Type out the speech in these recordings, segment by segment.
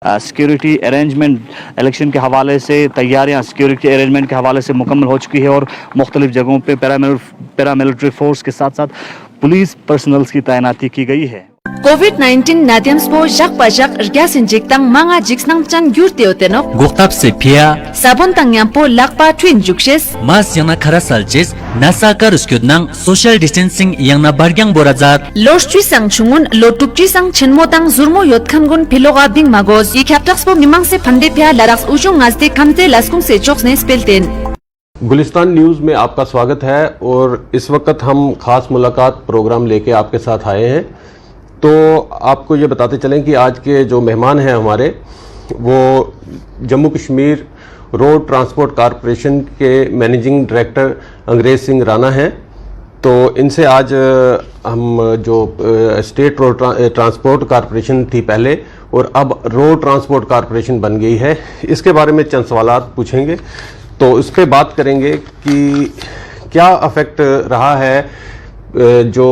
Security arrangement election के हवाले से तैयारियां सिक्योरिटी अरेंजमेंट के हवाले से मुकम्मल हो चुकी है और मुख्तलिफ जगहों पे पैरामिलिट्री फोर्स के साथ साथ पुलिस पर्सनल्स की तैनाती की गई है। COVID-19 nadiam spo jak pajak ergas injik tang manga jiksnang chan gyurte otenok Guktap se pia sabon tang yampo lakpa twin jukses mas yang na khara salches nasa kar uskyudnang social distancing yang na bargyang borazat loshchi sang chungun lotukchi sang chenmo tang zurmo yotkhangun philoga bing magos ye khaptak spo mimang se phande pya larax ujung ngazte kamte laskung se choksne spelten। Gulistan news में आपका स्वागत है और इस वक्त हम खास मुलाकात प्रोग्राम लेके आपके साथ आए हैं। तो आपको ये बताते चलें कि आज के जो मेहमान हैं हमारे वो Jammu Kashmir road transport corporation के मैनेजिंग डायरेक्टर अंग्रेज सिंह राणा हैं। तो इनसे आज हम जो स्टेट रोड ट्रांसपोर्ट कॉरपोरेशन थी पहले और अब रोड ट्रांसपोर्ट कॉरपोरेशन बन गई है, इसके बारे में चंद सवालात पूछेंगे। तो इस पर बात करेंगे कि क्या अफेक्ट रहा है जो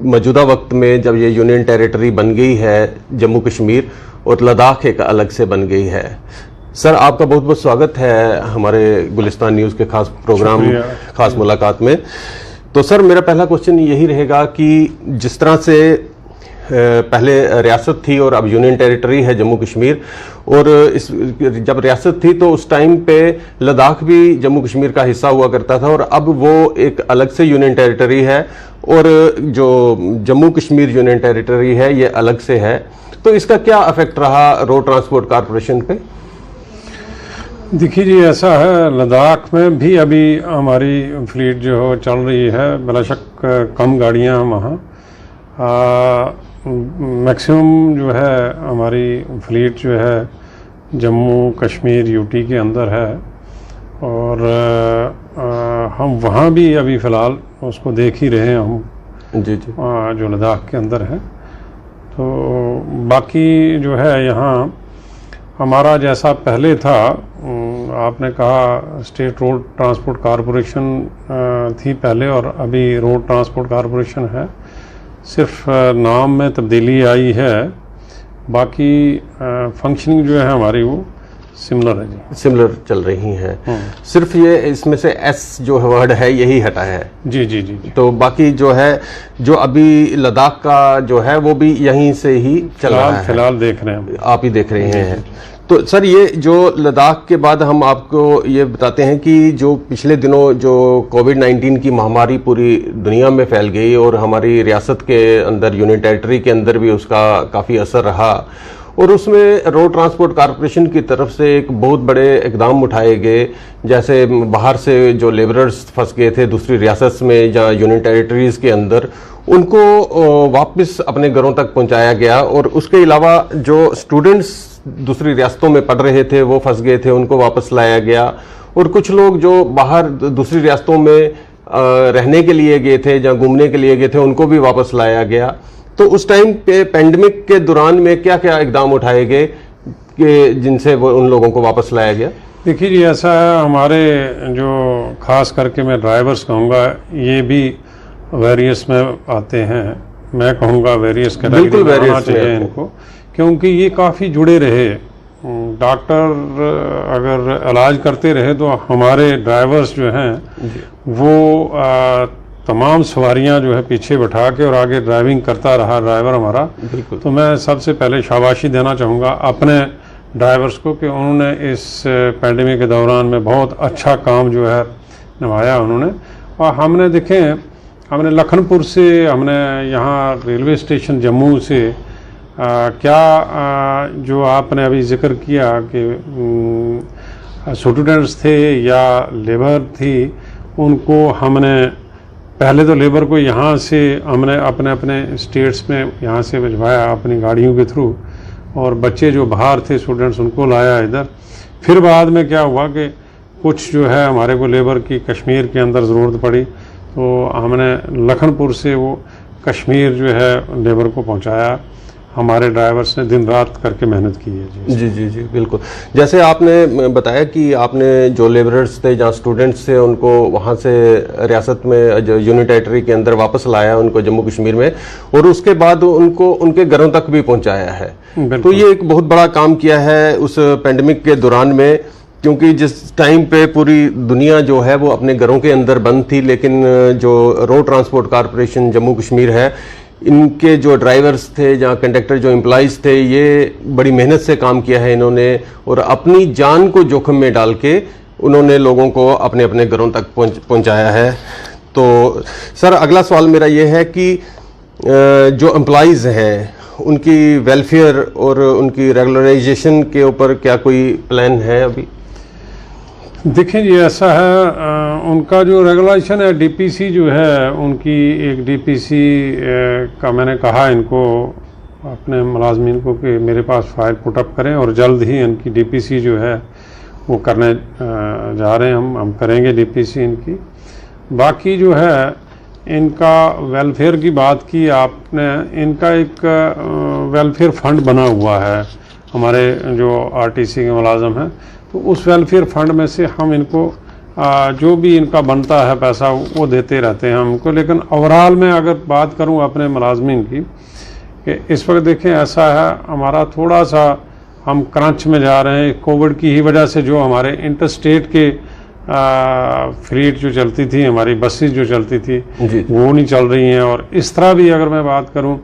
मौजूदा वक्त में जब ये यूनियन टेरिटरी बन गई है जम्मू कश्मीर और लद्दाख एक अलग से बन गई है। सर आपका बहुत बहुत स्वागत है हमारे गुलिस्तान न्यूज़ के खास प्रोग्राम खास मुलाकात में। तो सर मेरा पहला क्वेश्चन यही रहेगा कि जिस तरह से पहले रियासत थी और अब यूनियन टेरिटरी है जम्मू कश्मीर, और जब रियासत थी तो उस टाइम पे लद्दाख भी जम्मू कश्मीर का हिस्सा हुआ करता था और अब वो एक अलग से यूनियन टेरिटरी है और जो जम्मू कश्मीर यूनियन टेरिटरी है ये अलग से है। तो इसका क्या इफेक्ट रहा रोड ट्रांसपोर्ट कॉरपोरेशन पे? देखिए जी, ऐसा है लद्दाख में भी अभी हमारी फ्लीट जो है चल रही है, बिला शक कम गाड़ियाँ वहाँ, मैक्सिमम जो है हमारी फ्लीट जो है जम्मू कश्मीर यूटी के अंदर है और हम वहाँ भी अभी फ़िलहाल उसको देख ही रहे हैं हम जी जो लद्दाख के अंदर है। तो बाकी जो है यहाँ हमारा जैसा पहले था, आपने कहा स्टेट रोड ट्रांसपोर्ट कॉरपोरेशन थी पहले और अभी रोड ट्रांसपोर्ट कॉरपोरेशन है, सिर्फ नाम में तब्दीली आई है, बाकी फंक्शनिंग जो है हमारी वो सिमिलर है जी, सिमिलर चल रही हैं। सिर्फ ये इसमें से एस जो वर्ड है यही हटा है। जी जी जी जी। तो बाकी जो है जो अभी लद्दाख का जो है वो भी यहीं से ही चल रहा है, फिलहाल देख रहे हैं आप ही देख रहे हैं। तो सर ये जो लद्दाख के बाद हम आपको ये बताते हैं कि जो पिछले दिनों जो कोविड-19 की महामारी पूरी दुनिया में फैल गई और हमारी रियासत के अंदर यूनियन टेरिटरी के अंदर भी उसका काफ़ी असर रहा और उसमें रोड ट्रांसपोर्ट कॉरपोरेशन की तरफ से एक बहुत बड़े इकदाम उठाए गए, जैसे बाहर से जो लेबरर्स फंस गए थे दूसरी रियासत में या यूनियन टेरिटरीज़ के अंदर, उनको वापस अपने घरों तक पहुंचाया गया और उसके अलावा जो स्टूडेंट्स दूसरी रियासतों में पढ़ रहे थे वो फंस गए थे, उनको वापस लाया गया और कुछ लोग जो बाहर दूसरी रियासतों में रहने के लिए गए थे या घूमने के लिए गए थे उनको भी वापस लाया गया। तो उस टाइम पे पेंडेमिक के दौरान में क्या क्या इकदाम उठाए गए कि जिनसे वो उन लोगों को वापस लाया गया? देखिए जी, ऐसा है हमारे जो खास करके मैं ड्राइवर्स कहूँगा ये भी वेरियस में आते हैं, मैं कहूँगा वेरियस बिल्कुल वेरियस चाहिए इनको, क्योंकि ये काफ़ी जुड़े रहे। डॉक्टर अगर इलाज करते रहे तो हमारे ड्राइवर्स जो हैं वो तमाम सवारियां जो है पीछे बैठा के और आगे ड्राइविंग करता रहा ड्राइवर हमारा। तो मैं सबसे पहले शाबाशी देना चाहूँगा अपने ड्राइवर्स को कि उन्होंने इस पैंडेमिक के दौरान में बहुत अच्छा काम जो है निभाया उन्होंने। और हमने देखें, हमने लखनपुर से, हमने यहाँ रेलवे स्टेशन जम्मू से क्या जो आपने अभी जिक्र किया कि स्टूडेंट्स थे या लेबर थी, उनको हमने पहले तो लेबर को यहाँ से हमने अपने अपने स्टेट्स में यहाँ से भिजवाया अपनी गाड़ियों के थ्रू और बच्चे जो बाहर थे स्टूडेंट्स उनको लाया इधर। फिर बाद में क्या हुआ कि कुछ जो है हमारे को लेबर की कश्मीर के अंदर ज़रूरत पड़ी तो हमने लखनपुर से वो कश्मीर जो है लेबर को पहुँचाया हमारे ड्राइवर्स ने दिन रात करके मेहनत की है जी जी जी बिल्कुल। जैसे आपने बताया कि आपने जो लेबरर्स थे या स्टूडेंट्स थे उनको वहाँ से रियासत में जो यूनियन टेरिटरी के अंदर वापस लाया उनको जम्मू कश्मीर में, और उसके बाद उनको उनके घरों तक भी पहुँचाया है। तो ये एक बहुत बड़ा काम किया है उस पेंडेमिक के दौरान में, क्योंकि जिस टाइम पे पूरी दुनिया जो है वो अपने घरों के अंदर बंद थी, लेकिन जो road transport corporation Jammu Kashmir है, इनके जो ड्राइवर्स थे या कंडक्टर जो एम्प्लॉइज़ थे, ये बड़ी मेहनत से काम किया है इन्होंने, और अपनी जान को जोखिम में डाल के उन्होंने लोगों को अपने अपने घरों तक पहुंचाया है। तो सर अगला सवाल मेरा ये है कि जो एम्प्लॉइज़ हैं उनकी वेलफेयर और उनकी रेगुलराइजेशन के ऊपर क्या कोई प्लान है अभी? देखिए जी, ऐसा है, उनका जो रेगुलेशन है डीपीसी जो है उनकी, एक डीपीसी का मैंने कहा इनको अपने मुलाजमीन को कि मेरे पास फाइल पुटअप करें, और जल्द ही इनकी डीपीसी जो है वो करने जा रहे हैं। हम करेंगे डीपीसी इनकी। बाकी जो है इनका वेलफेयर की बात की आपने, इनका एक वेलफेयर फंड बना हुआ है हमारे जो आरटीसी के मुलाजम हैं, तो उस वेलफेयर फंड में से हम इनको जो भी इनका बनता है पैसा वो देते रहते हैं हमको। लेकिन ओवरऑल में अगर बात करूं अपने मुलाजमीन की, कि इस वक्त देखें ऐसा है हमारा थोड़ा सा हम क्रंच में जा रहे हैं कोविड की ही वजह से। जो हमारे इंटरस्टेट के फ्लीट जो चलती थी, हमारी बसेस जो चलती थी वो नहीं चल रही हैं, और इस तरह भी अगर मैं बात करूं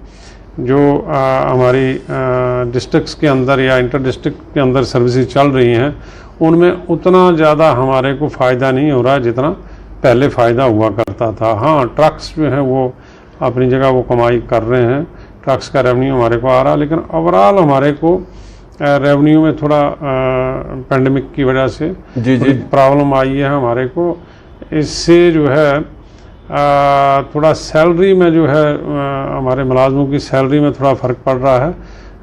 जो हमारी डिस्ट्रिक्ट्स के अंदर या इंटर डिस्ट्रिक्ट के अंदर सर्विसेज चल रही हैं, उनमें उतना ज़्यादा हमारे को फ़ायदा नहीं हो रहा है जितना पहले फ़ायदा हुआ करता था। हाँ, ट्रक्स जो हैं वो अपनी जगह वो कमाई कर रहे हैं, ट्रक्स का रेवेन्यू हमारे को आ रहा है, लेकिन ओवरऑल हमारे को रेवेन्यू में थोड़ा पेंडेमिक की वजह से प्रॉब्लम आई है हमारे को। इससे जो है थोड़ा सैलरी में जो है हमारे मुलाजमों की सैलरी में थोड़ा फ़र्क पड़ रहा है।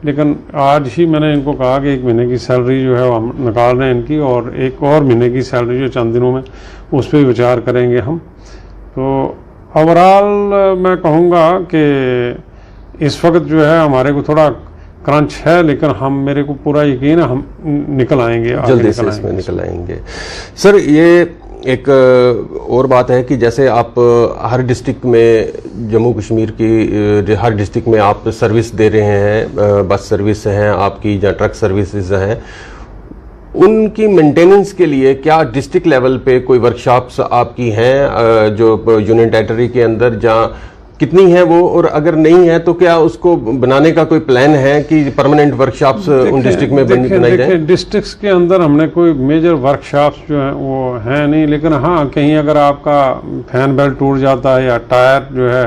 लेकिन आज ही मैंने इनको कहा कि 1 महीने की सैलरी जो है वो हम निकाल रहे हैं इनकी, और एक और महीने की सैलरी जो चंद दिनों में उस पर विचार करेंगे हम। तो ओवरऑल मैं कहूँगा कि इस वक्त जो है हमारे को थोड़ा क्रंच है, लेकिन मेरे को पूरा यकीन है हम निकल आएंगे, जल्दी से इसमें निकल आएंगे। सर ये एक और बात है कि जैसे आप हर डिस्ट्रिक्ट में, जम्मू कश्मीर की हर डिस्ट्रिक्ट में आप सर्विस दे रहे हैं, बस सर्विस हैं आपकी या ट्रक सर्विसेज हैं, उनकी मेंटेनेंस के लिए क्या डिस्ट्रिक्ट लेवल पे कोई वर्कशॉप्स आपकी हैं जो यूनियन टेरिटरी के अंदर, जहाँ कितनी है वो, और अगर नहीं है तो क्या उसको बनाने का कोई प्लान है कि परमानेंट वर्कशॉप्स उन डिस्ट्रिक्ट में बनाई जाए? डिस्ट्रिक्ट्स के अंदर हमने कोई मेजर वर्कशॉप्स जो है वो है नहीं, लेकिन हाँ कहीं अगर आपका फैन बेल्ट टूट जाता है या टायर जो है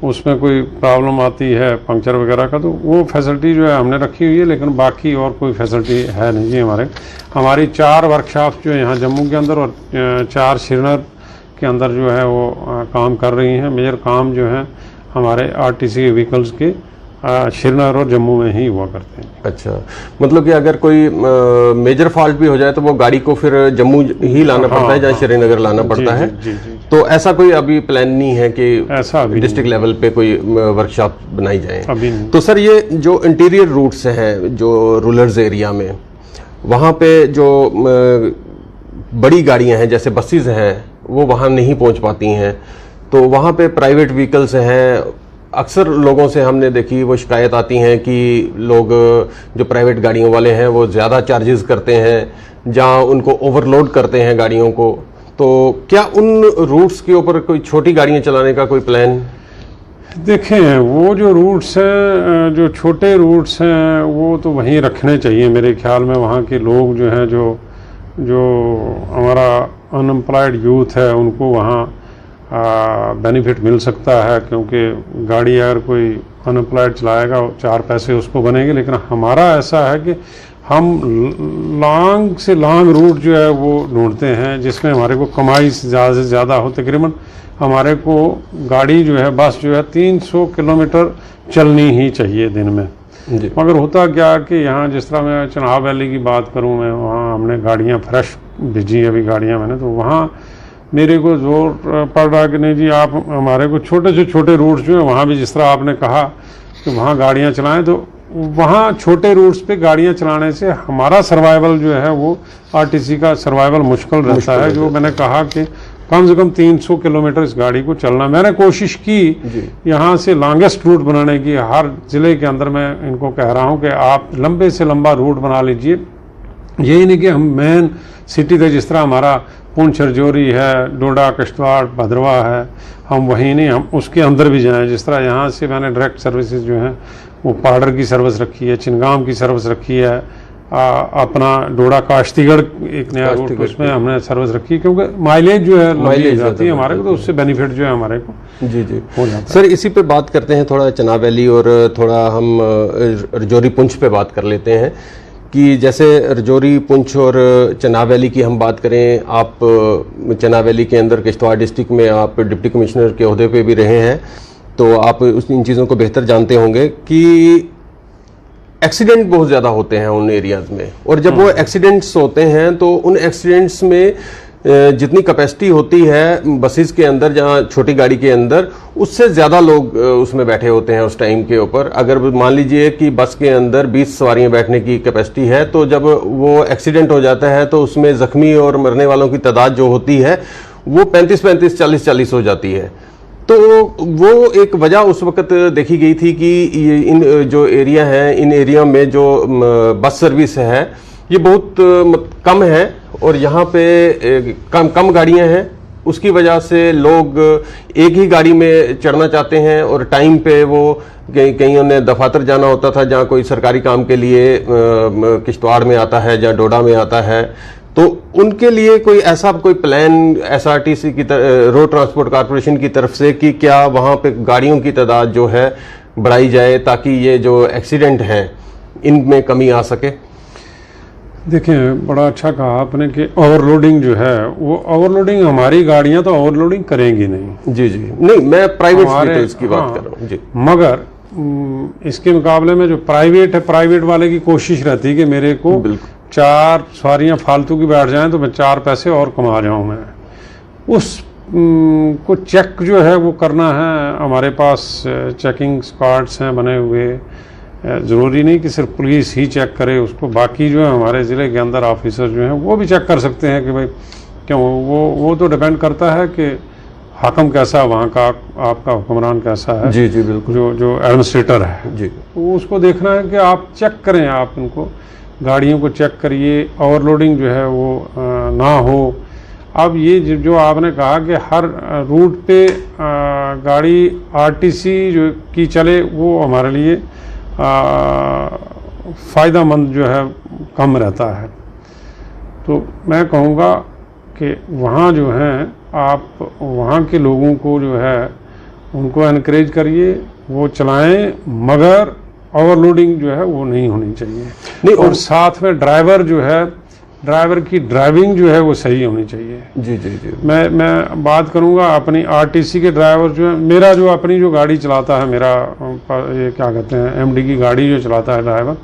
उसमें कोई प्रॉब्लम आती है पंक्चर वगैरह का, तो वो फैसिलिटी जो है हमने रखी हुई है, लेकिन बाकी और कोई फैसिलिटी है नहीं जी हमारी 4 वर्कशॉप्स जो है यहाँ जम्मू के अंदर और 4 श्रीनगर के अंदर जो है वो काम कर रही हैं। मेजर काम जो है हमारे आरटीसी के व्हीकल्स के श्रीनगर और जम्मू में ही हुआ करते हैं। अच्छा, मतलब कि अगर कोई मेजर फॉल्ट भी हो जाए तो वो गाड़ी को फिर जम्मू ही लाना पड़ता है, जहाँ श्रीनगर लाना पड़ता है। तो ऐसा कोई अभी प्लान नहीं है कि ऐसा डिस्ट्रिक्ट लेवल पे कोई वर्कशॉप बनाई जाए अभी? तो सर ये जो इंटीरियर रूट्स हैं जो रूरल एरिया में, वहाँ पे जो बड़ी गाड़ियाँ हैं जैसे बसेस हैं वो वहाँ नहीं पहुँच पाती हैं, तो वहाँ पे प्राइवेट व्हीकल्स हैं। अक्सर लोगों से हमने देखी वो शिकायत आती हैं कि लोग जो प्राइवेट गाड़ियों वाले हैं वो ज़्यादा चार्जेस करते हैं, जहाँ उनको ओवरलोड करते हैं गाड़ियों को। तो क्या उन रूट्स के ऊपर कोई छोटी गाड़ियाँ चलाने का कोई प्लान? देखें, वो जो रूट्स हैं, जो छोटे रूट्स हैं, वो तो वहीं रखने चाहिए मेरे ख्याल में। वहाँ के लोग जो हैं, जो हमारा अनएम्प्लॉयड यूथ है, उनको वहाँ बेनिफिट मिल सकता है, क्योंकि गाड़ी अगर कोई अनएम्प्लॉयड चलाएगा 4 पैसे उसको बनेंगे। लेकिन हमारा ऐसा है कि हम लॉन्ग से लॉन्ग रूट जो है वो ढूंढते हैं जिसमें हमारे को कमाई ज़्यादा से ज़्यादा हो। तकरीबन हमारे को गाड़ी जो है, बस जो है 300 किलोमीटर चलनी ही चाहिए दिन में। मगर होता क्या कि यहाँ जिस तरह मैं चिनाब वैली की बात करूँ, मैं वहाँ हमने गाड़ियाँ फ्रेश भेजी अभी गाड़ियाँ मैंने, तो वहाँ मेरे को जोर पड़ रहा कि नहीं जी आप हमारे को छोटे से छोटे रूट्स जो है वहाँ भी जिस तरह आपने कहा कि वहाँ गाड़ियाँ चलाएं, तो वहाँ छोटे रूट्स पे गाड़ियाँ चलाने से हमारा सर्वाइवल जो है वो आरटीसी का सर्वाइवल मुश्किल रहता है। जो मैंने कहा कि कम से कम 300 किलोमीटर इस गाड़ी को चलना, मैंने कोशिश की यहाँ से लॉन्गेस्ट रूट बनाने की। हर ज़िले के अंदर मैं इनको कह रहा हूँ कि आप लंबे से लंबा रूट बना लीजिए। यही नहीं कि हम मेन सिटी तक, जिस तरह हमारा पुंछ रजौरी है, डोडा किश्तवाड़ भद्रवा है, हम वहीं नहीं, हम उसके अंदर भी जाएं। जिस तरह यहाँ से मैंने डायरेक्ट सर्विसेज जो हैं वो पाडर की सर्विस रखी है, चिनगाम की सर्विस रखी है, अपना डोडा काश्तीगढ़ एक नया रूट उसमें हमने सर्विस रखी, क्योंकि माइलेज जो है लंबी जाती है हमारे को, तो उससे बेनिफिट जो है हमारे को जी हो जाता है। सर, इसी पे बात करते हैं, थोड़ा चनाब वैली और थोड़ा हम रजौरी पुंछ पे बात कर लेते हैं कि जैसे रजौरी पुंछ और चनाब वैली की हम बात करें, आप चनाब वैली के अंदर किश्तवाड़ डिस्ट्रिक्ट में आप डिप्टी कमिश्नर के ओहदे पे भी रहे हैं, तो आप इन चीज़ों को बेहतर जानते होंगे कि एक्सीडेंट बहुत ज़्यादा होते हैं उन एरियाज़ में, और जब वो एक्सीडेंट्स होते हैं तो उन एक्सीडेंट्स में जितनी कैपेसिटी होती है बसेस के अंदर, जहाँ छोटी गाड़ी के अंदर, उससे ज़्यादा लोग उसमें बैठे होते हैं उस टाइम के ऊपर। अगर मान लीजिए कि बस के अंदर 20 सवारियां बैठने की कैपेसिटी है, तो जब वो एक्सीडेंट हो जाता है तो उसमें ज़ख्मी और मरने वालों की तादाद जो होती है वो 35-35, 40-40 हो जाती है। तो वो एक वजह उस वक्त देखी गई थी कि इन जो एरिया हैं, इन एरिया में जो बस सर्विस है ये बहुत कम है, और यहाँ पे कम गाड़ियाँ हैं। उसकी वजह से लोग एक ही गाड़ी में चढ़ना चाहते हैं, और टाइम पे वो कहीं उन्हें दफातर जाना होता था, जहाँ कोई सरकारी काम के लिए किश्तवाड़ में आता है, जहाँ डोडा में आता है, तो उनके लिए कोई ऐसा कोई प्लान एसआरटीसी की रोड ट्रांसपोर्ट कॉर्पोरेशन की तरफ से कि क्या वहाँ पे गाड़ियों की तादाद जो है बढ़ाई जाए ताकि ये जो एक्सीडेंट हैं इनमें कमी आ सके? देखें, बड़ा अच्छा कहा आपने कि ओवरलोडिंग जो है, वो ओवरलोडिंग हमारी गाड़ियां तो ओवरलोडिंग करेंगी नहीं। जी, नहीं, मैं प्राइवेट व्हीकल्स की बात कर रहा हूँ जी। मगर इसके मुकाबले में जो प्राइवेट है, प्राइवेट वाले की कोशिश रहती है कि मेरे को 4 सवारियां फालतू की बैठ जाएं तो मैं 4 पैसे और कमा जाऊं। मैं उस को चेक जो है वो करना है। हमारे पास चेकिंग स्क्वाड्स हैं बने हुए, ज़रूरी नहीं कि सिर्फ पुलिस ही चेक करे उसको, बाकी जो है हमारे ज़िले के अंदर ऑफिसर जो हैं वो भी चेक कर सकते हैं कि भाई क्यों, वो तो डिपेंड करता है कि हाकम कैसा है वहाँ का, आपका हुक्मरान कैसा है। जी जी बिल्कुल। जो एडमिनिस्ट्रेटर है जी, तो उसको देखना है कि आप चेक करें, आप उनको गाड़ियों को चेक करिए, ओवरलोडिंग जो है वो ना हो। अब ये जो आपने कहा कि हर रूट पे गाड़ी आरटीसी जो की चले, वो हमारे लिए फ़ायदेमंद जो है कम रहता है। तो मैं कहूँगा कि वहाँ जो है आप वहाँ के लोगों को जो है उनको एनकरेज करिए, वो चलाएं, मगर ओवरलोडिंग जो है वो नहीं होनी चाहिए। नहीं, और साथ में ड्राइवर जो है, ड्राइवर की ड्राइविंग जो है वो सही होनी चाहिए। जी जी जी। मैं बात करूंगा अपनी आरटीसी के ड्राइवर जो है, मेरा जो अपनी जो गाड़ी चलाता है, मेरा ये क्या कहते हैं एमडी की गाड़ी जो चलाता है ड्राइवर,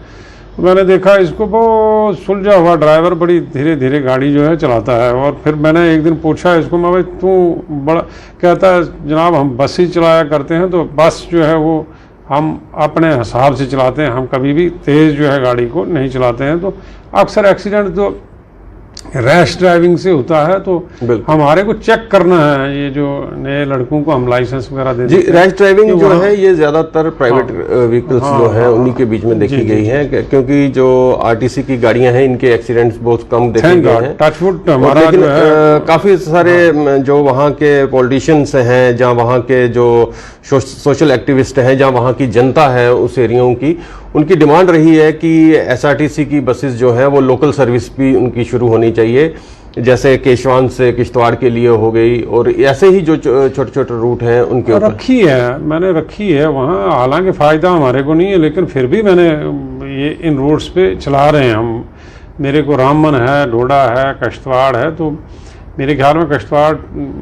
तो मैंने देखा इसको बहुत सुलझा हुआ ड्राइवर, बड़ी धीरे धीरे गाड़ी जो है चलाता है। और फिर मैंने एक दिन पूछा इसको, मैं भाई तू बड़ा, कहता है जनाब हम बस ही चलाया करते हैं, तो बस जो है वो हम अपने हिसाब से चलाते हैं, हम कभी भी तेज़ जो है गाड़ी को नहीं चलाते हैं। तो अक्सर एक्सीडेंट तो रैश ड्राइविंग से होता है, तो हमारे को चेक करना है। ये जो नए लड़कों को हम लाइसेंस वगैरह देते हैं, रैश ड्राइविंग जो है ये ज्यादातर प्राइवेट व्हीकल्स जो हैं उन्हीं के बीच में देखी गई है, क्योंकि जो आरटीसी की गाड़ियां हैं इनके एक्सीडेंट्स बहुत कम देखे गए हैं। टचवुड हमारा जो है काफी सारे जो वहाँ के पॉलिटिशियंस हैं, जहाँ वहाँ के जो सोशल एक्टिविस्ट हैं, जहाँ वहाँ की जनता है उस एरियाओं की, उनकी डिमांड रही है कि एसआरटीसी की बसेस जो हैं वो लोकल सर्विस भी उनकी शुरू होनी चाहिए, जैसे केशवान से किश्तवाड़ के लिए हो गई, और ऐसे ही जो छोटे छोटे रूट हैं उनके ऊपर रखी है, मैंने रखी है वहाँ। हालांकि फ़ायदा हमारे को नहीं है, लेकिन फिर भी मैंने ये इन रोड्स पे चला रहे हैं हम। मेरे को रामबन है, डोडा है, किश्तवाड़ है, तो मेरे ख्याल में किश्तवाड़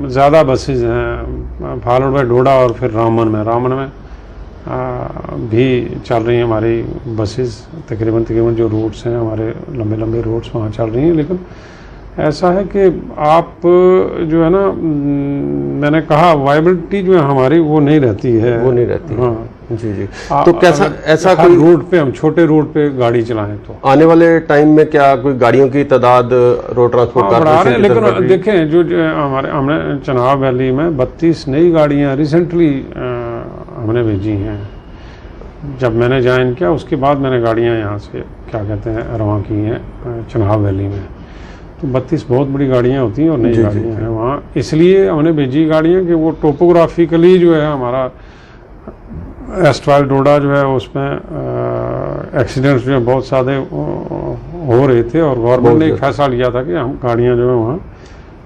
ज़्यादा बसेज हैं, फॉलोड बाय डोडा और फिर रामबन में भी चल रही हैं हमारी बसेस। तकरीबन जो रूट्स हैं हमारे लंबे रूट्स वहाँ चल रही हैं। लेकिन ऐसा है कि आप जो है ना, मैंने कहा वाइबिलिटी जो है हमारी वो नहीं रहती है, वो नहीं रहती। हाँ, जी जी। तो कैसा ऐसा हर कोई रूट पे हम छोटे रूट पे गाड़ी चलाएं तो आने वाले टाइम में क्या कोई गाड़ियों की तादाद रोड ट्रांसपोर्ट बढ़ा रहे हैं, कारपोरेशन की तरफ लेकिन से देखें जो हमने चनाब वैली में 32 नई गाड़ियां रिसेंटली हमने भेजी हैं। जब मैंने ज्वाइन किया उसके बाद मैंने गाड़ियां यहाँ से क्या कहते हैं रवां की हैं चनाब वैली में। तो 32 बहुत बड़ी गाड़ियां होती हैं और नई गाड़ियां हैं वहाँ, इसलिए हमने भेजी गाड़ियां कि वो टोपोग्राफिकली जो है हमारा एस्ट्राल डोडा जो है उसमें एक्सीडेंट्स जो है बहुत सारे हो रहे थे और गवर्नमेंट ने एक फैसला लिया था कि हम गाड़ियां जो है वहाँ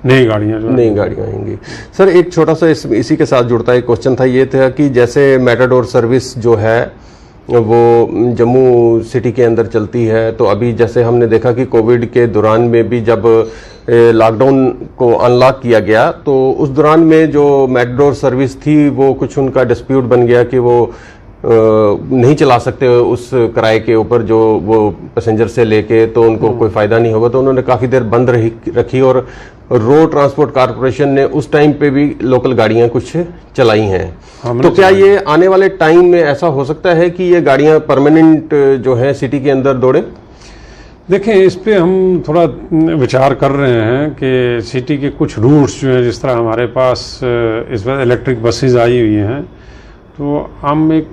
नई गाड़ियां जो नई गाड़ियां आएंगी। सर एक छोटा सा इसी के साथ जुड़ता एक क्वेश्चन था, ये था कि जैसे मेटाडोर सर्विस जो है वो जम्मू सिटी के अंदर चलती है, तो अभी जैसे हमने देखा कि कोविड के दौरान में भी जब लॉकडाउन को अनलॉक किया गया तो उस दौरान में जो मेटाडोर सर्विस थी वो कुछ उनका डिस्प्यूट बन गया कि वो नहीं चला सकते उस किराए के ऊपर जो वो पैसेंजर से लेके, तो उनको कोई फ़ायदा नहीं होगा, तो उन्होंने काफ़ी देर बंद रखी और रोड ट्रांसपोर्ट कारपोरेशन ने उस टाइम पे भी लोकल गाड़ियां कुछ चलाई हैं। तो क्या ये आने वाले टाइम में ऐसा हो सकता है कि ये गाड़ियां परमानेंट जो है सिटी के अंदर दौड़े? देखें इस पे हम थोड़ा विचार कर रहे हैं कि सिटी के कुछ रूट्स जो हैं, जिस तरह हमारे पास इस बार इलेक्ट्रिक बसेस आई हुई हैं, तो हम एक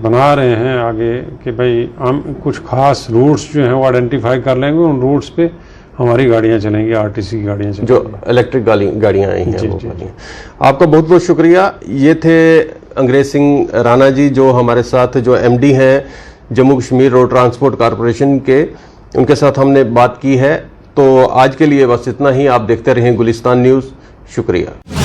बना रहे हैं आगे कि भाई हम कुछ खास रूट्स जो हैं वो आइडेंटिफाई कर लेंगे, उन रूट्स पे हमारी गाड़ियां चलेंगी, आरटीसी की गाड़ियां चलेंगी, जो इलेक्ट्रिक गाड़ियां आई हैं वो गाड़ियां। आपका बहुत बहुत शुक्रिया। ये थे अंग्रेज सिंह राणा जी जो हमारे साथ जो एमडी हैं Jammu Kashmir road transport corporation के, उनके साथ हमने बात की है। तो आज के लिए बस इतना ही। आप देखते रहें गुलिस्तान न्यूज़। शुक्रिया।